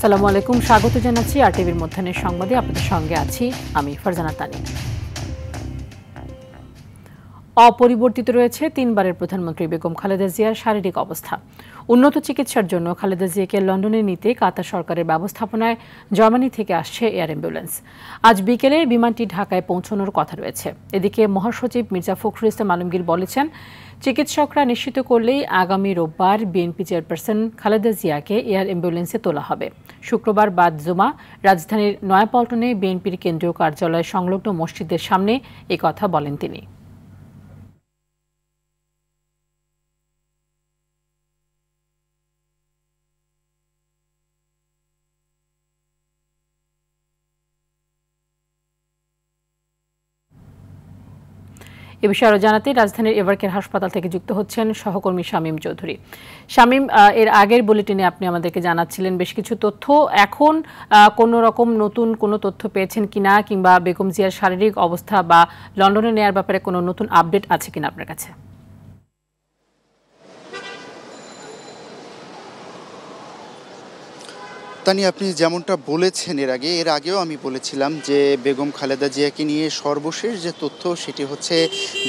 আসসালামু আলাইকুম, স্বাগত জানাচ্ছি আরটিভির মধ্যাহ্নের সংবাদে। আপনাদের সঙ্গে আছি আমি ফারজানা তানি। অপরিবর্তিত রয়েছে তিনবারের প্রধানমন্ত্রী বেগম খালেদা জিয়ার শারীরিক অবস্থা। উন্নত চিকিৎসার জন্য খালেদা জিয়াকে লন্ডনে নিতে কাতার সরকারের ব্যবস্থাপনায় জার্মানি থেকে আসছে এয়ার অ্যাম্বুলেন্স। আজ বিকেলে বিমানটি ঢাকায় পৌঁছানোর কথা রয়েছে। এদিকে মহাসচিব মির্জা ফখরুল ইসলাম আলমগীর বলেছেন, চিকিৎসকরা নিশ্চিত করলেই আগামী রোববার বিএনপি চেয়ারপারসন খালেদা জিয়াকে এয়ার অ্যাম্বুলেন্সে তোলা হবে। শুক্রবার বাদ জুমা রাজধানীর নয়াপল্টনে বিএনপির কেন্দ্রীয় কার্যালয় সংলগ্ন মসজিদের সামনে এ কথা বলেন তিনি। এ বিষয়ে আরো জানাতে রাজধানীর এভারকেয়ার হাসপাতাল থেকে যুক্ত হচ্ছেন সহকর্মী শামীম চৌধুরী। শামীম, এর আগের বুলেটিনে আপনি আমাদেরকে জানাচ্ছিলেন বেশ কিছু তথ্য। এখন কোনো রকম নতুন কোনো তথ্য পেয়েছেন কিনা, কিংবা বেগম জিয়ার শারীরিক অবস্থা বা লন্ডনে নেয়ার ব্যাপারে কোনো নতুন আপডেট আছে কিনা আপনার কাছে? তানি, আপনি যেমনটা বলেছেন এর আগেও আমি বলেছিলাম যে বেগম খালেদা জিয়াকে নিয়ে সর্বশেষ যে তথ্য সেটি হচ্ছে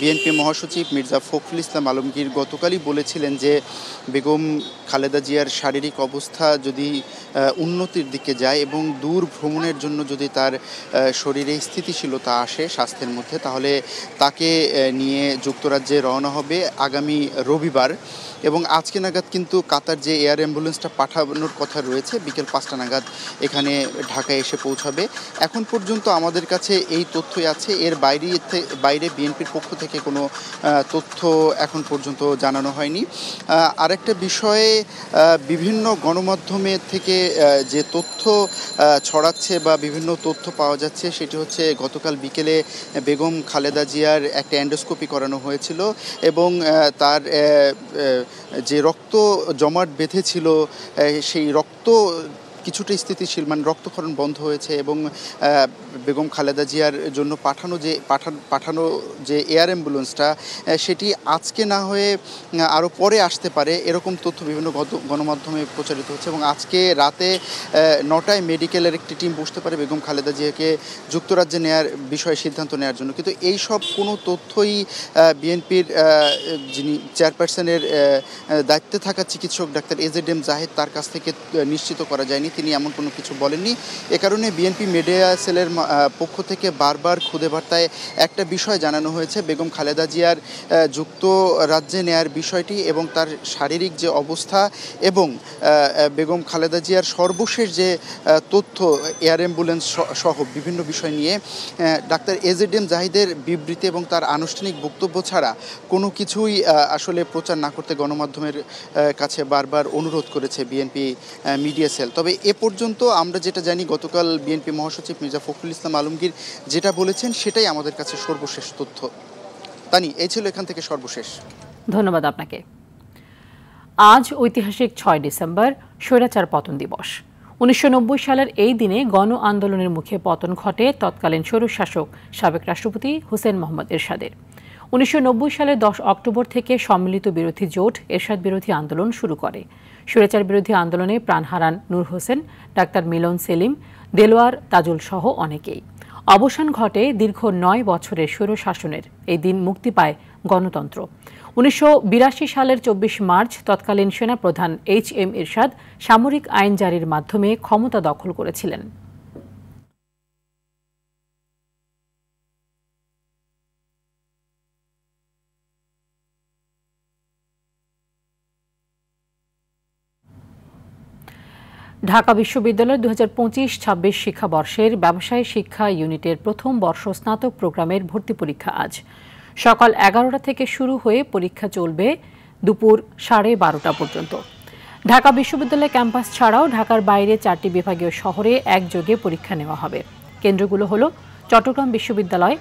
বিএনপি মহাসচিব মির্জা ফখরুল ইসলাম আলমগীর গতকালই বলেছিলেন যে বেগম খালেদা জিয়ার শারীরিক অবস্থা যদি উন্নতির দিকে যায় এবং দূর ভ্রমণের জন্য যদি তার শরীরে স্থিতিশীলতা আসে স্বাস্থ্যের মধ্যে, তাহলে তাকে নিয়ে যুক্তরাজ্যে রওনা হবে আগামী রবিবার। এবং আজকে নাগাদ কিন্তু কাতার যে এয়ার অ্যাম্বুলেন্সটা পাঠানোর কথা রয়েছে বিকেল 5টা নাগাদ এখানে ঢাকায় এসে পৌঁছাবে। এখন পর্যন্ত আমাদের কাছে এই তথ্যই আছে। এর বাইরে বিএনপির পক্ষ থেকে কোনো তথ্য এখন পর্যন্ত জানানো হয়নি। আরেকটা বিষয়ে বিভিন্ন গণমাধ্যমে থেকে যে তথ্য ছড়াচ্ছে বা বিভিন্ন তথ্য পাওয়া যাচ্ছে সেটি হচ্ছে গতকাল বিকেলে বেগম খালেদা জিয়ার একটা এন্ডোস্কোপি করানো হয়েছিল এবং তার যে রক্ত জমাট বেঁধেছিল সেই রক্ত কিছুটা স্থিতিশীল, মানে রক্তক্ষরণ বন্ধ হয়েছে এবং বেগম খালেদা জিয়ার জন্য পাঠানো যে এয়ার অ্যাম্বুলেন্সটা সেটি আজকে না হয়ে আরও পরে আসতে পারে, এরকম তথ্য বিভিন্ন গণমাধ্যমে প্রচারিত হচ্ছে। এবং আজকে রাতে 9টায় মেডিকেলের একটি টিম বসতে পারে বেগম খালেদা জিয়াকে যুক্তরাজ্যে নেয়ার বিষয়ে সিদ্ধান্ত নেওয়ার জন্য। কিন্তু এই সব কোনো তথ্যই বিএনপির যিনি চেয়ারপারসনের দায়িত্বে থাকা চিকিৎসক ডাক্তার এজেড জাহিদ তার কাছ থেকে নিশ্চিত করা যায়নি। তিনি এমন কোনো কিছু বলেননি। এ কারণে বিএনপি মিডিয়া সেলের পক্ষ থেকে বারবার খুদে বার্তায় একটা বিষয় জানানো হয়েছে, বেগম খালেদা জিয়ার যুক্তরাজ্যে নেয়ার বিষয়টি এবং তার শারীরিক যে অবস্থা এবং বেগম খালেদা জিয়ার সর্বশেষ যে তথ্য এয়ার অ্যাম্বুলেন্স সহ বিভিন্ন বিষয় নিয়ে ডাক্তার এজেড জাহিদের বিবৃতি এবং তার আনুষ্ঠানিক বক্তব্য ছাড়া কোনো কিছুই আসলে প্রচার না করতে গণমাধ্যমের কাছে বারবার অনুরোধ করেছে বিএনপি মিডিয়া সেল। তবে এ পর্যন্ত আমরা যেটা জানি, গতকাল বিএনপি মহাসচিব মির্জা ফখরুল ইসলাম আলমগীর যেটা বলেছেন সেটাই আমাদের কাছে সর্বশেষ তথ্য। তানি, এই ছিল এখান থেকে সর্বশেষ। ধন্যবাদ আপনাকে। আজ ঐতিহাসিক 6 ডিসেম্বর স্বৈরাচার পতন দিবস। 1990 সালের এই দিনে গণ আন্দোলনের মুখে পতন ঘটে তৎকালীন স্বৈরশাসক সাবেক রাষ্ট্রপতি হোসেন মোহাম্মদ এরশাদের। 1990 সালের 10 অক্টোবর থেকে সম্মিলিত বিরোধী জোট এরশাদ বিরোধী আন্দোলন শুরু করে। স্বৈরাচার বিরোধী আন্দোলনে প্রাণ হারান নূর হোসেন, ডাক্তার মিলন সেলিম, দেলোয়ার তাজুল সহ অনেকেই। অবসান ঘটে দীর্ঘ 9 বছরের স্বৈরশাসনের। এই দিন মুক্তি পায় গণতন্ত্র। 1982 সালের 24 মার্চ তৎকালীন সেনাপ্রধান HM এরশাদ সামরিক আইন জারির মাধ্যমে ক্ষমতা দখল করেছিলেন। ঢাকা বিশ্ববিদ্যালয়ের 2025-26 শিক্ষাবর্ষের ব্যবসায় শিক্ষা ইউনিটের প্রথম বর্ষ স্নাতক প্রোগ্রামের ভর্তি পরীক্ষা আজ সকাল 11টা থেকে শুরু হয়ে পরীক্ষা চলবে দুপুর 12:30 পর্যন্ত। ঢাকা বিশ্ববিদ্যালয় ক্যাম্পাস ছাড়াও ঢাকার বাইরে 4টি বিভাগীয় শহরে একযোগে পরীক্ষা নেওয়া হবে। কেন্দ্রগুলো হলো চট্টগ্রাম বিশ্ববিদ্যালয়,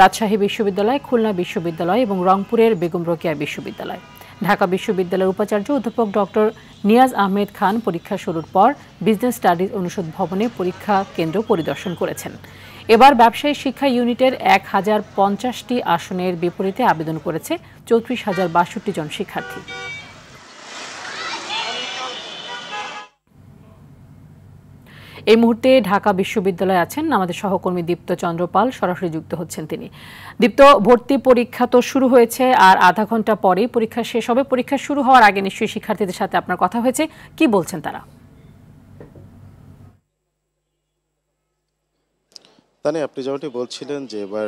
রাজশাহী বিশ্ববিদ্যালয়, খুলনা বিশ্ববিদ্যালয় এবং রংপুরের বেগম রোকেয়া বিশ্ববিদ্যালয়। ঢাকা বিশ্ববিদ্যালয়ের উপাচার্য অধ্যাপক ডক্টর নিয়াজ আহমেদ খান পরীক্ষা শুরুর পর বিজনেস স্টাডিজ অনুষদ ভবনে পরীক্ষা কেন্দ্র পরিদর্শন করেছেন। এবার ব্যবসায়ী শিক্ষা ইউনিটের 1050টি আসনের বিপরীতে আবেদন করেছে 34,062 জন শিক্ষার্থী। এই মুহূর্তে ঢাকা বিশ্ববিদ্যালয়ে আছেন আমাদের সহকর্মী দীপ্ত চন্দ্র পাল, সরাসরি যুক্ত হচ্ছেন তিনি। দীপ্ত, ভর্তি পরীক্ষা তো শুরু হয়েছে আর আধা ঘন্টা পরেই পরীক্ষা শেষ হবে। পরীক্ষা শুরু হওয়ার আগে নিশ্চয়ই শিক্ষার্থীদের সাথে আপনার কথা হয়েছে, কি বলছেন তারা? তানি, আপনি যেমনটি বলছিলেন যে এবার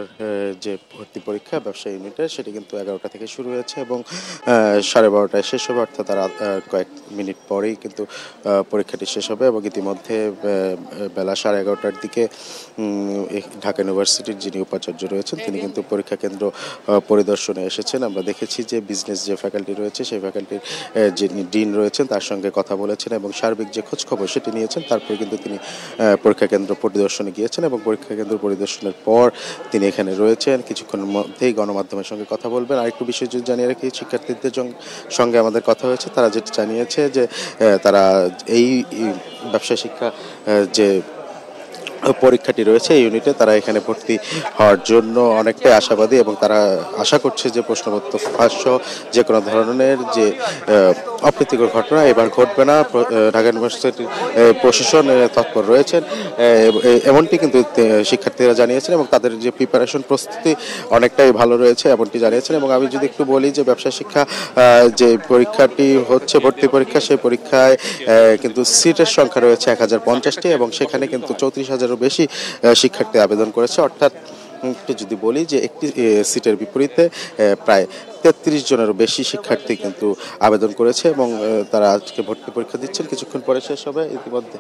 যে ভর্তি পরীক্ষা ব্যবসায় ইউনিটের সেটি কিন্তু 11টা থেকে শুরু হয়েছে এবং 12:30টায় শেষ হবে, অর্থাৎ তার কয়েক মিনিট পরেই কিন্তু পরীক্ষাটি শেষ হবে। এবং ইতিমধ্যে বেলা 11:30টার দিকে ঢাকা ইউনিভার্সিটির যিনি উপাচার্য রয়েছেন তিনি কিন্তু পরীক্ষা কেন্দ্র পরিদর্শনে এসেছেন। আমরা দেখেছি যে বিজনেস যে ফ্যাকাল্টি রয়েছে সেই ফ্যাকাল্টির যিনি ডিন রয়েছেন তার সঙ্গে কথা বলেছেন এবং সার্বিক যে খোঁজখবর সেটি নিয়েছেন। তারপরে কিন্তু তিনি পরীক্ষা কেন্দ্র পরিদর্শনে গিয়েছেন এবং পরীক্ষা কেন্দ্র পরিদর্শনের পর তিনি এখানে রয়েছেন। কিছুক্ষণের মধ্যেই গণমাধ্যমের সঙ্গে কথা বলবেন। আরেকটু বিষয় যদি জানিয়ে রাখি, শিক্ষার্থীদের সঙ্গে আমাদের কথা হয়েছে, তারা যেটা জানিয়েছে যে তারা এই ব্যবসায় শিক্ষা যে পরীক্ষাটি রয়েছে এই ইউনিটে তারা এখানে ভর্তি হওয়ার জন্য অনেকটাই আশাবাদী এবং তারা আশা করছে যে প্রশ্নপত্র ফাঁস যে কোনো ধরনের যে অপ্রীতিকর ঘটনা এবার ঘটবে না। ঢাকা ইউনিভার্সিটির প্রশাসন তৎপর রয়েছেন এমনটি কিন্তু শিক্ষার্থীরা জানিয়েছেন এবং তাদের যে প্রিপারেশন প্রস্তুতি অনেকটাই ভালো রয়েছে এমনটি জানিয়েছেন। এবং আমি যদি একটু বলি যে ব্যবসায় শিক্ষা যে পরীক্ষাটি হচ্ছে ভর্তি পরীক্ষা, সেই পরীক্ষায় কিন্তু সিটের সংখ্যা রয়েছে 1050টি এবং সেখানে কিন্তু 34,000 বেশি শিক্ষার্থী আবেদন করেছে। অর্থাৎ যদি বলি যে একটি সিটের বিপরীতে প্রায় 33 জনেরও বেশি শিক্ষার্থী কিন্তু আবেদন করেছে এবং তারা আজকে ভর্তি পরীক্ষা দিচ্ছেন, কিছুক্ষণ পরে শেষ হবে। ইতিমধ্যে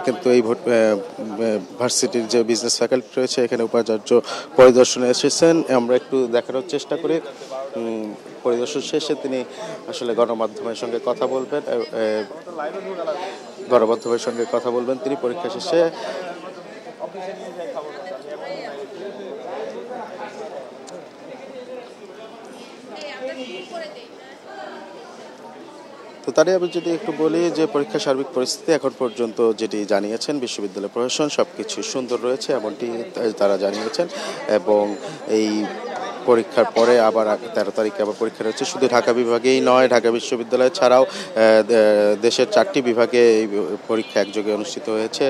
কিন্তু এই ভার্সিটির যে বিজনেস ফ্যাকাল্টি রয়েছে এখানে উপাচার্য পরিদর্শনে এসেছেন। আমরা একটু দেখানোর চেষ্টা করি। পরিদর্শন শেষে তিনি আসলে গণমাধ্যমের সঙ্গে কথা বলবেন তিনি পরীক্ষা শেষে। তো তারই আমি যদি একটু বলি যে পরীক্ষা সার্বিক পরিস্থিতি এখন পর্যন্ত যেটি জানিয়েছেন বিশ্ববিদ্যালয় প্রশাসন সবকিছু সুন্দর রয়েছে এমনটি তারা জানিয়েছেন। এবং এই পরীক্ষার পরে আবার 13 তারিখে আবার পরীক্ষা রয়েছে। শুধু ঢাকা বিভাগেই নয়, ঢাকা বিশ্ববিদ্যালয় ছাড়াও দেশের 4টি বিভাগে এই পরীক্ষা একযোগে অনুষ্ঠিত হয়েছে।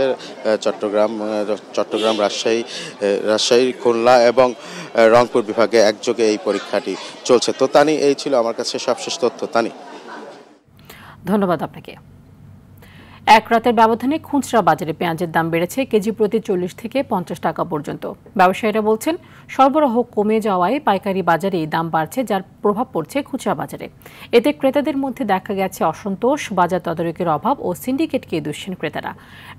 চট্টগ্রাম, রাজশাহী, খুলনা এবং রংপুর বিভাগে একযোগে এই পরীক্ষাটি চলছে। তো তানি, এই ছিল আমার কাছে সবশেষ তথ্য। তানি, ধন্যবাদ আপনাকে। এক রাতের ব্যবধানে খুচরা বাজারে পেঁয়াজের দাম বেড়েছে কেজি প্রতি 40 থেকে 50 টাকা পর্যন্ত। ব্যবসায়ীরা বলছেন সরবরাহ কমে যাওয়ায় পাইকারি বাজারেই দাম বাড়ছে, যার প্রভাব পড়ছে খুচরা বাজারে। এতে ক্রেতাদের মধ্যে দেখা গেছে অসন্তোষ, বাজার তদারকির অভাব ও সিন্ডিকেটকে দুষছেন ক্রেতারা।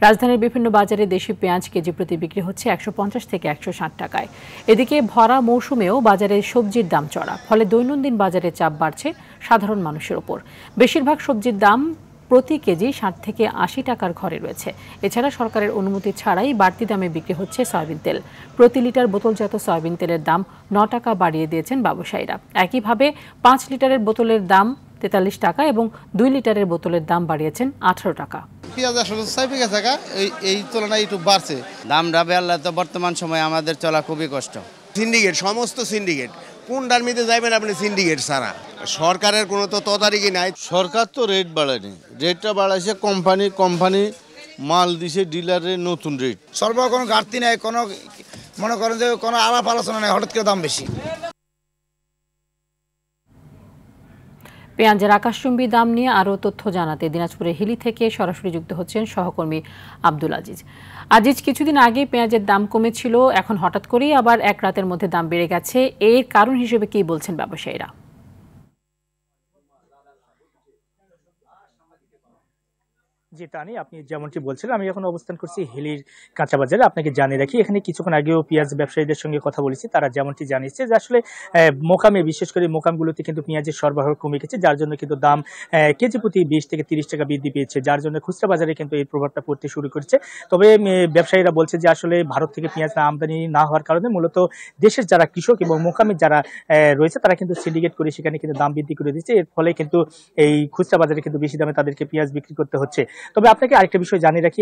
রাজধানীর বিভিন্ন বাজারে দেশি পেঁয়াজ কেজি প্রতি বিক্রি হচ্ছে 150 থেকে 160 টাকায়। এদিকে ভরা মৌসুমেও বাজারে সবজির দাম চড়া, ফলে দৈনন্দিন বাজারে চাপ বাড়ছে সাধারণ মানুষের ওপর। বেশিরভাগ সবজির দাম প্রতি কেজি 60 থেকে 80 টাকার ঘরে রয়েছে। এছাড়া সরকারের অনুমতি ছাড়াই বাড়তি দামে বিক্রি হচ্ছে সয়াবিন তেল। প্রতি লিটার বোতলজাত সয়াবিন তেলের দাম 9 টাকা বাড়িয়ে দিয়েছেন ব্যবসায়ীরা। একইভাবে 5 লিটারের বোতলের দাম 43 টাকা এবং 2 লিটারের বোতলের দাম বাড়িয়েছেন 18 টাকা। পেঁয়াজ আসলে এই তুলনায় একটু বাড়ছে। দামটা বেড়লে তো বর্তমান সময়ে আমাদের চলা খুবই কষ্ট। সিন্ডিকেট, সমস্ত সিন্ডিকেট, কোন ডারমিতে যাবেন আপনি সিন্ডিকেট ছাড়া? সরকারের কোনো তো তদারকি নাই। সরকার তো রেট বাড়ায়নি, রেটটা বাড়াইছে কোম্পানি মাল দিছে ডিলারের নতুন রেট। সরবরাহ কোনো ঘাটতি নাই, কোনো মনে করেন যে কোনো আলাপ আলোচনা নেই, হঠাৎ করে দাম বেশি। পেঁয়াজের আকাশচুম্বী দাম নিয়ে আরও তথ্য জানাতে দিনাজপুরের হিলি থেকে সরাসরি যুক্ত হচ্ছেন সহকর্মী আব্দুল আজিজ। কিছুদিন আগে পেঁয়াজের দাম কমেছিল, এখন হঠাৎ করেই আবার এক রাতের মধ্যে দাম বেড়ে গেছে। এর কারণ হিসেবে কি বলছেন ব্যবসায়ীরা? জি তানি, আপনি যেমনটি বলছিলেন, আমি এখন অবস্থান করছি হিলির কাঁচা বাজারে। আপনাকে জানিয়ে রাখি, এখানে কিছুক্ষণ আগেও পেঁয়াজ ব্যবসায়ীদের সঙ্গে কথা বলেছি। তারা যেমনটি জানিয়েছে যে আসলে মোকামে, বিশেষ করে মোকামগুলোতে কিন্তু পেঁয়াজের সরবরাহ কমে গেছে, যার জন্য কিন্তু দাম কেজি প্রতি 20 থেকে 30 টাকা বৃদ্ধি পেয়েছে, যার জন্য খুচরা বাজারে কিন্তু এই প্রভাবটা পড়তে শুরু করেছে। তবে ব্যবসায়ীরা বলছে যে আসলে ভারত থেকে পেঁয়াজ আমদানি না হওয়ার কারণে মূলত দেশের যারা কৃষক এবং মোকামের যারা রয়েছে তারা কিন্তু সিন্ডিকেট করে সেখানে কিন্তু দাম বৃদ্ধি করে দিচ্ছে। এর ফলে কিন্তু এই খুচরা বাজারে কিন্তু বেশি দামে তাদেরকে পেঁয়াজ বিক্রি করতে হচ্ছে। তবে আপনাকে আরেকটা বিষয় জানিয়ে রাখি,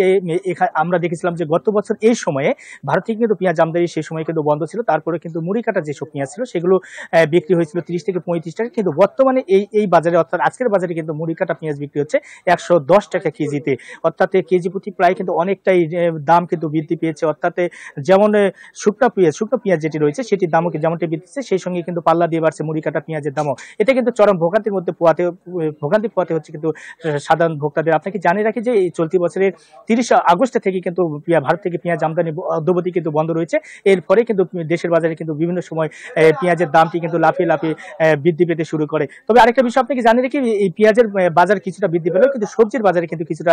আমরা দেখেছিলাম যে গত বছর এই সময়ে ভারত থেকে কিন্তু পেঁয়াজ আমদানি সেই সময় কিন্তু বন্ধ ছিল, তারপরে কিন্তু মুড়ি কাটা যেসব পেঁয়াজ ছিল সেগুলো বিক্রি হয়েছিল 30 থেকে 35 টাকা, কিন্তু বর্তমানে এই বাজারে অর্থাৎ আজকের বাজারে কিন্তু মুড়ি কাটা পেঁয়াজ বিক্রি হচ্ছে 110 টাকা কেজিতে, অর্থাৎ কেজি প্রতি প্রায় কিন্তু অনেকটাই দাম কিন্তু বৃদ্ধি পেয়েছে। অর্থাৎ যেমন শুকনো পেঁয়াজ যেটি রয়েছে সেটির দামও যেমনটি বৃদ্ধিছে, সেই সঙ্গে কিন্তু পাল্লা দিয়ে বাড়ছে মুড়ি কাটা পেঁয়াজের দামও। এটা কিন্তু চরম ভোগান্তির মধ্যে ভোগান্তি পোয়াতে হচ্ছে কিন্তু সাধারণ ভোক্তাদের। আপনাকে জানিয়ে রাখি যে এই চলতি বছরের 30 আগস্ট থেকে কিন্তু ভারত থেকে পেঁয়াজ আমদানি অদ্যবধি কিন্তু বন্ধ রয়েছে। এরপরে কিন্তু দেশের বাজারে কিন্তু বিভিন্ন সময় পেঁয়াজের দামটি কিন্তু লাফিয়ে লাফিয়ে বৃদ্ধি পেতে শুরু করে। তবে আরেকটা বিষয় আপনাকে জানিয়ে রাখি, এই পেঁয়াজের বাজার কিছুটা বৃদ্ধি পেলেও কিন্তু সবজির বাজারে কিন্তু কিছুটা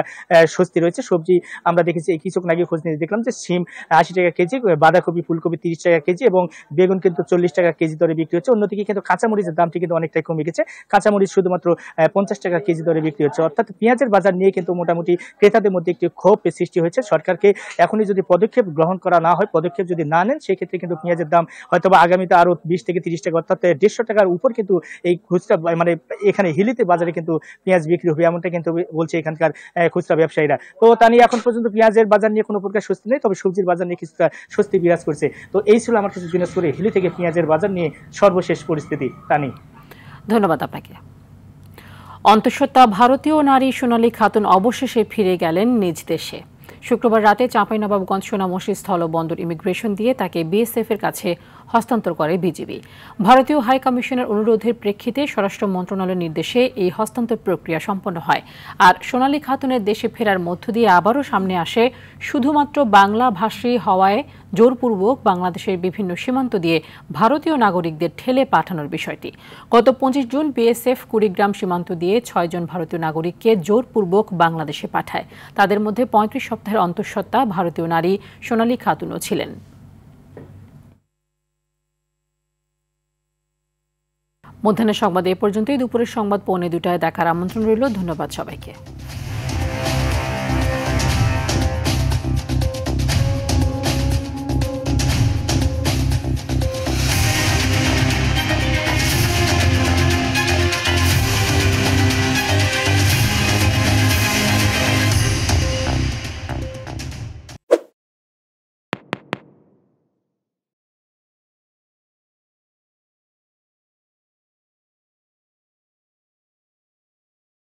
স্বস্তি রয়েছে। সবজি আমরা দেখেছি এই কিছুক্ষণ আগে খোঁজ নিয়ে দেখলাম যে শিম 80 টাকা কেজি, বাঁধাকপি ফুলকপি 30 টাকা কেজি এবং বেগুন কিন্তু 40 টাকা কেজি দরে বিক্রি হচ্ছে। অন্যদিকে কিন্তু কাঁচামরিচের দামটি কিন্তু অনেকটাই কমে গেছে, কাঁচামরিচ শুধুমাত্র 50 টাকা কেজি দরে বিক্রি হচ্ছে। অর্থাৎ পেঁয়াজের বাজার নিয়ে কিন্তু মোটামুটি ক্রেতাদের মধ্যে একটি ক্ষোভ সৃষ্টি হয়েছে। সরকারকে এখনই যদি পদক্ষেপ গ্রহণ করা না হয়, পদক্ষেপ যদি না নেন, সেক্ষেত্রে কিন্তু পেঁয়াজের দাম হয়তো বা আগামীতে আরো 20 থেকে 30 টাকা অর্থাৎ 150 টাকার উপর কিন্তু এই খুচরা মানে এখানে হিলিতে বাজারে কিন্তু পেঁয়াজ বিক্রি হবে, এমনটা কিন্তু বলছে এখানকার খুচরা ব্যবসায়ীরা। তো তা নিয়ে এখন পর্যন্ত পেঁয়াজের বাজার নিয়ে কোনো প্রকার স্বস্তি নেই, তবে সবজির বাজার নিয়ে কিছুটা স্বস্তি বিরাজ করছে। তো এই ছিল আমার কাছে দিনাজপুরে হিলি থেকে পেঁয়াজের বাজার নিয়ে সর্বশেষ পরিস্থিতি। তানি, ধন্যবাদ আপনাকে। অন্তঃসত্ত্বা ভারতীয় নারী সোনালী খাতুন অবশেষে ফিরে গেলেন নিজ দেশে। শুক্রবার রাতে চাঁপাইনবাবগঞ্জ সোনামসি স্থলবন্দর ইমিগ্রেশন দিয়ে তাকে বিএসএফ এর কাছে হস্তান্তর করে বিজিবি। ভারতীয় হাই কমিশনের অনুরোধের প্রেক্ষিতে স্বরাষ্ট্র মন্ত্রণালয়ের নির্দেশে এই হস্তান্তর প্রক্রিয়া সম্পন্ন হয়। আর সোনালী খাতুনের দেশে ফেরার মধ্য দিয়ে আবারও সামনে আসে শুধুমাত্র বাংলা ভাষী হওয়ায় জোরপূর্বক বাংলাদেশের বিভিন্ন সীমান্ত দিয়ে ভারতীয় নাগরিকদের ঠেলে পাঠানোর বিষয়টি। গত 25 জুন বিএসএফ কুড়িগ্রাম সীমান্ত দিয়ে 6 জন ভারতীয় নাগরিককে জোরপূর্বক বাংলাদেশে পাঠায়। তাদের মধ্যে 35 সপ্তাহের অন্তঃসত্ত্বা ভারতীয় নারী সোনালী খাতুনও ছিলেন। মধ্যাহ্নের সংবাদ এ পর্যন্তই। দুপুরের সংবাদ 1:45 দেখার আমন্ত্রণ রইল। ধন্যবাদ সবাইকে।